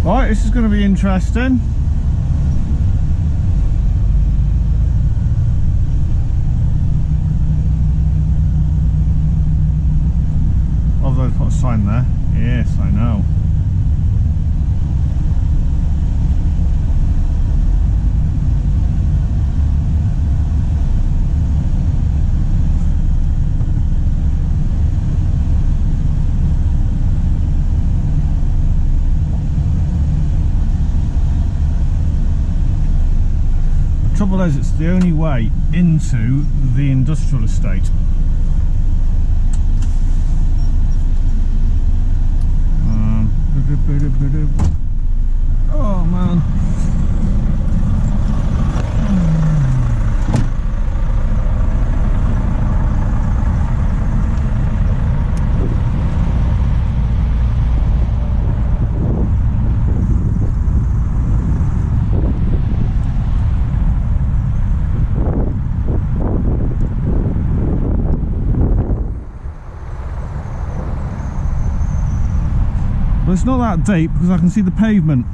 Right, this is going to be interesting. Although they put a sign there. Yes, I know. The trouble is, it's the only way into the industrial estate. Oh man. But it's not that deep because I can see the pavement.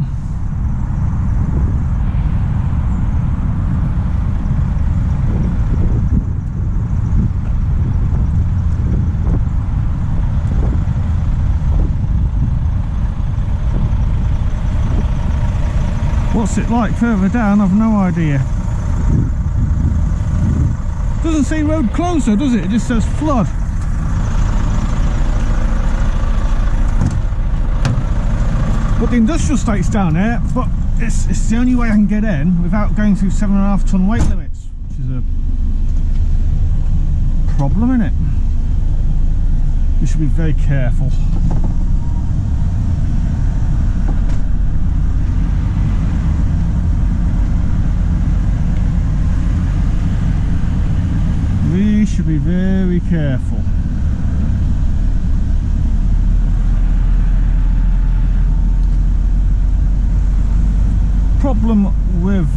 What's it like further down? I've no idea. Doesn't say road closed though, does it? It just says flood. But the industrial estate's down there, but it's the only way I can get in without going through 7.5 ton weight limits, which is a problem, isn't it? We should be very careful. We should be very careful. Problem with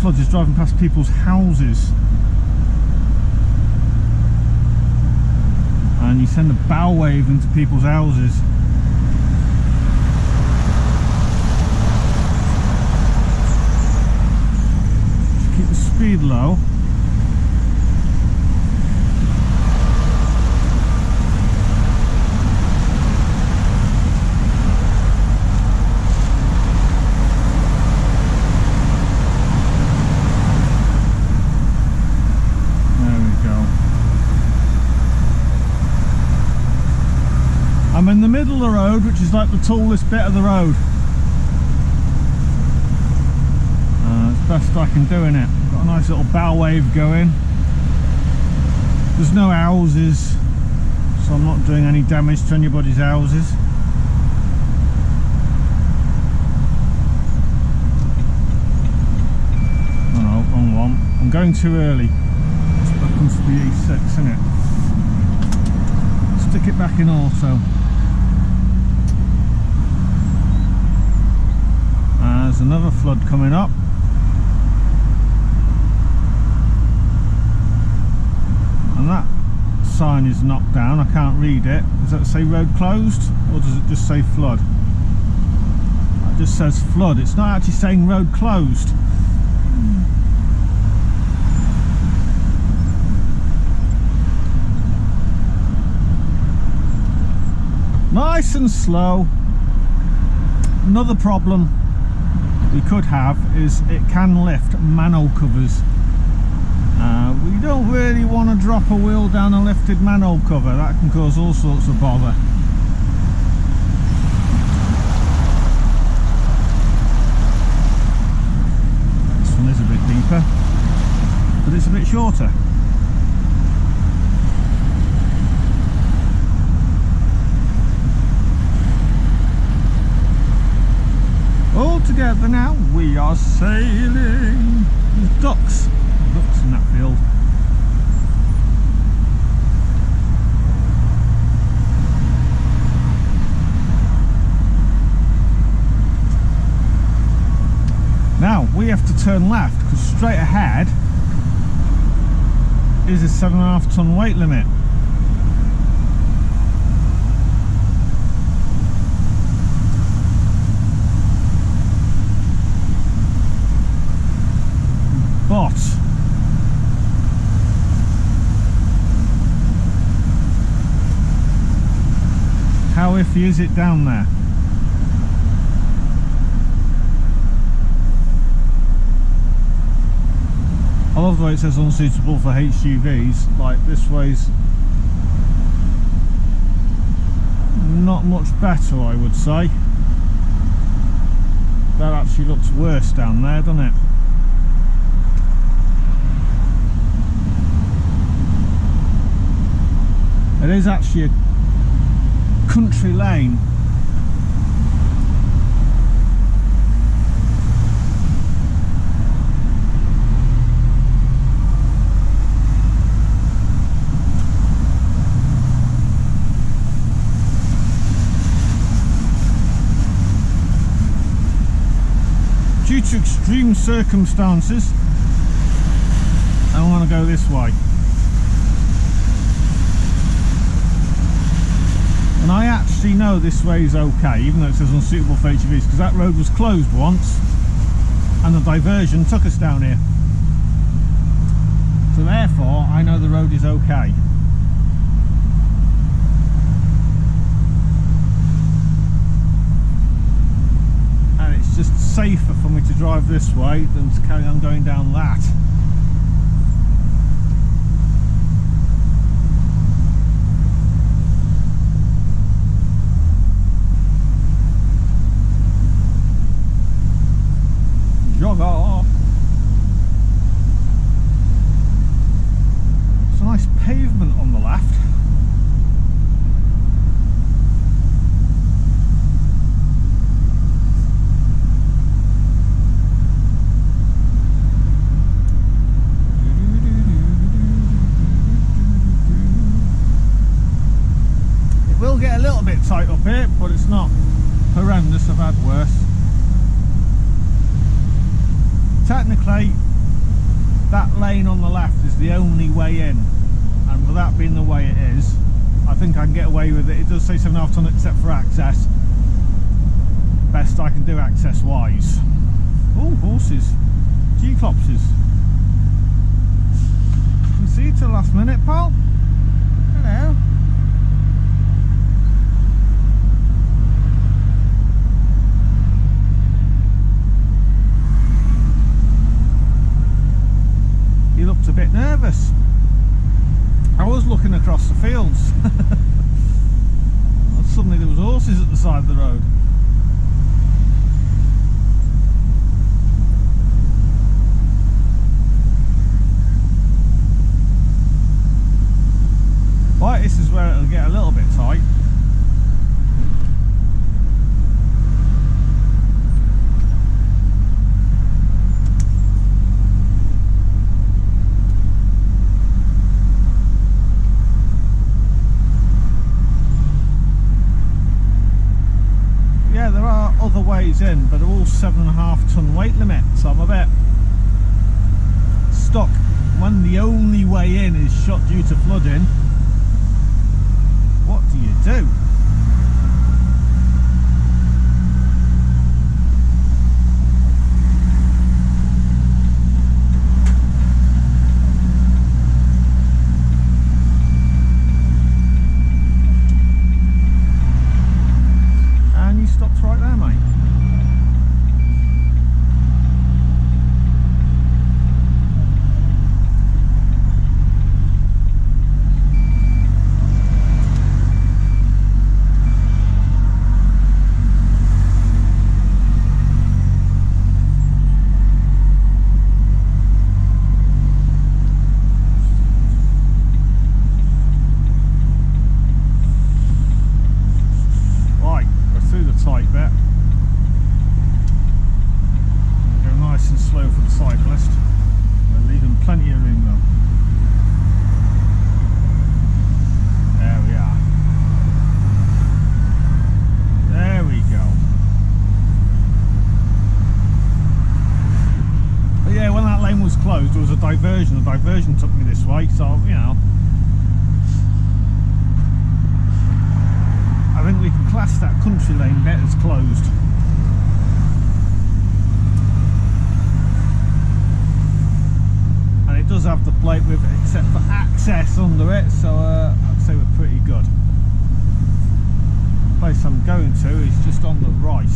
floods is driving past people's houses, and you send a bow wave into people's houses. Just keep the speed low. I'm in the middle of the road, which is like the tallest bit of the road. It's best I can do in it. Got a nice little bow wave going. There's no houses, so I'm not doing any damage to anybody's houses. Oh no, wrong one. I'm going too early. It's back onto the E6, isn't it? Stick it back in also. There's another flood coming up. And that sign is knocked down, I can't read it. Does that say road closed or does it just say flood? It just says flood, it's not actually saying road closed. Nice and slow. Another problem we could have is it can lift manhole covers. We don't really want to drop a wheel down a lifted manhole cover, that can cause all sorts of bother. This one is a bit deeper, but it's a bit shorter. All together now, we are sailing. There's ducks in that field. Now we have to turn left because straight ahead is a 7.5 ton weight limit. iffy, is it, down there? I love the way it says unsuitable for HGVs. Like, this way's not much better, I would say. That actually looks worse down there, doesn't it? It is actually a country lane. Due to extreme circumstances, I want to go this way. And I actually know this way is okay, even though it says unsuitable for HGVs, because that road was closed once and the diversion took us down here. So therefore, I know the road is okay. And it's just safer for me to drive this way than to carry on going down that. Jog off. It's a nice pavement on the left. It will get a little bit tight up here, but it's not horrendous. I've had worse. Technically, that lane on the left is the only way in, and with that being the way it is, I think I can get away with it. It does say 7.5 tonne except for access. Best I can do access wise. Oh, horses. G-clopses. Can see you till the last minute, pal. Hello. He looked a bit nervous. I was looking across the fields. And suddenly there was horses at the side of the road. Right, this is where it'll get a little bit tight. There are other ways in, but they're all 7.5 tonne weight limit, so I'm a bit stuck when the only way in is shut due to flooding. What do you do? Stops right there, mate. Tight bit. Go nice and slow for the cyclist. We're leaving plenty of room though. There we are. There we go. But yeah, when that lane was closed, there was a diversion. The diversion took me this way, so you know. I think we can class that country lane bit as closed. And it does have the plate with except for access under it, so I'd say we're pretty good. Place place I'm going to is just on the right.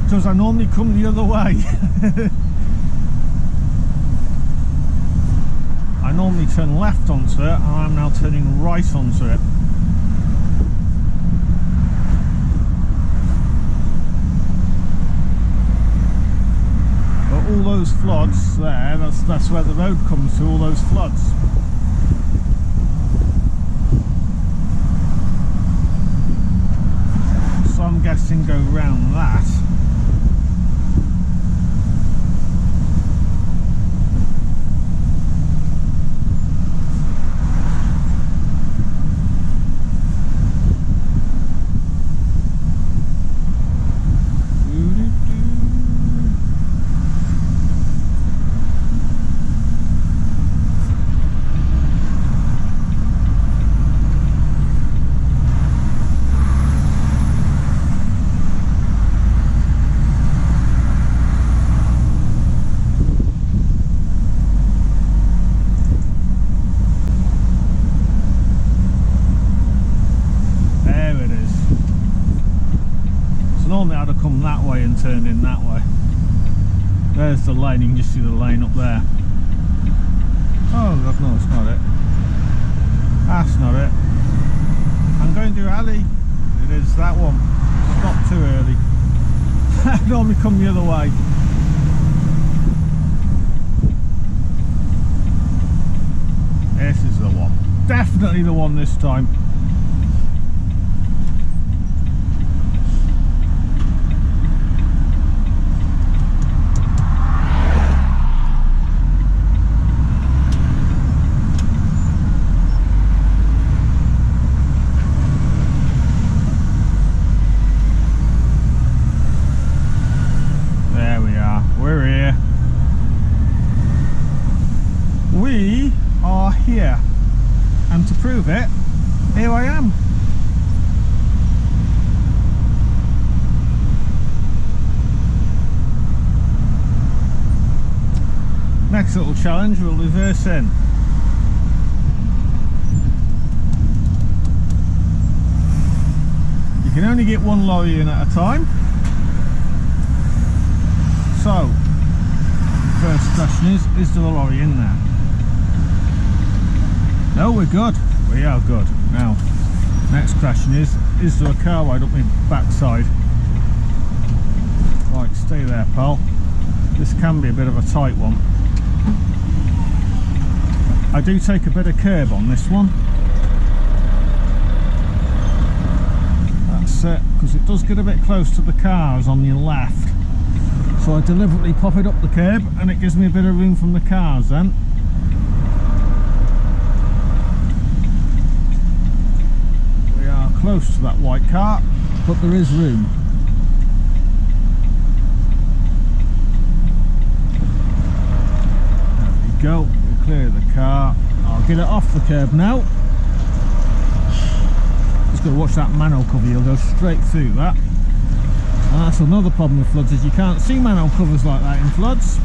Because I normally come the other way. I normally turn left onto it, and I'm now turning right onto it. But all those floods there, that's where the road comes to, all those floods. So I'm guessing go round that. Normally I'd have come that way and turned in that way. There's the lane, you can just see the lane up there. Oh God, no, it's not it. That's not it. I'm going to alley. It is that one. Not too early. I'd normally come the other way. This is the one. Definitely the one this time. We are here, and to prove it, here I am. Next little challenge, we'll reverse in. You can only get one lorry in at a time. So, first question is there a lorry in there? No, we're good. We are good. Now, next question is there a car ride up my backside? Right, stay there, pal. This can be a bit of a tight one. I do take a bit of curb on this one. That's it, because it does get a bit close to the cars on the left. So I deliberately pop it up the curb, and it gives me a bit of room from the cars then. Close to that white car, but there is room. There we go, we clear the car. I'll get it off the curb now. Just got to watch that manhole cover, you'll go straight through that. And that's another problem with floods, is you can't see manhole covers like that in floods.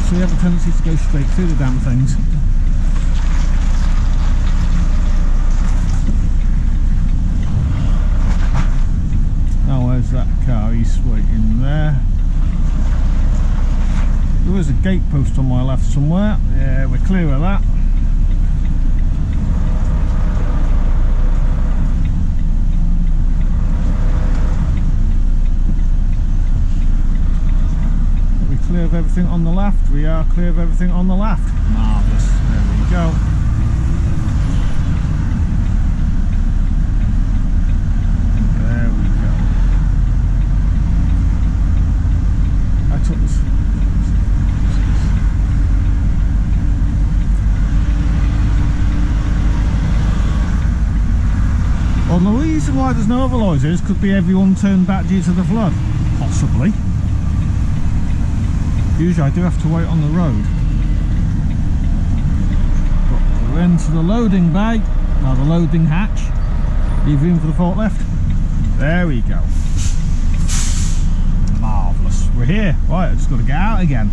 So you have a tendency to go straight through the damn things. Where's that car? He's waiting there. There is a gate post on my left somewhere. Yeah, we're clear of that. Are we clear of everything on the left? We are clear of everything on the left. Marvellous. There we go. Well, the reason why there's no other lorries is could be everyone turned back due to the flood. Possibly. Usually I do have to wait on the road. But we're into the loading bay, now the loading hatch. Leave room for the forklift. There we go. Marvellous. We're here. Right, I just got to get out again.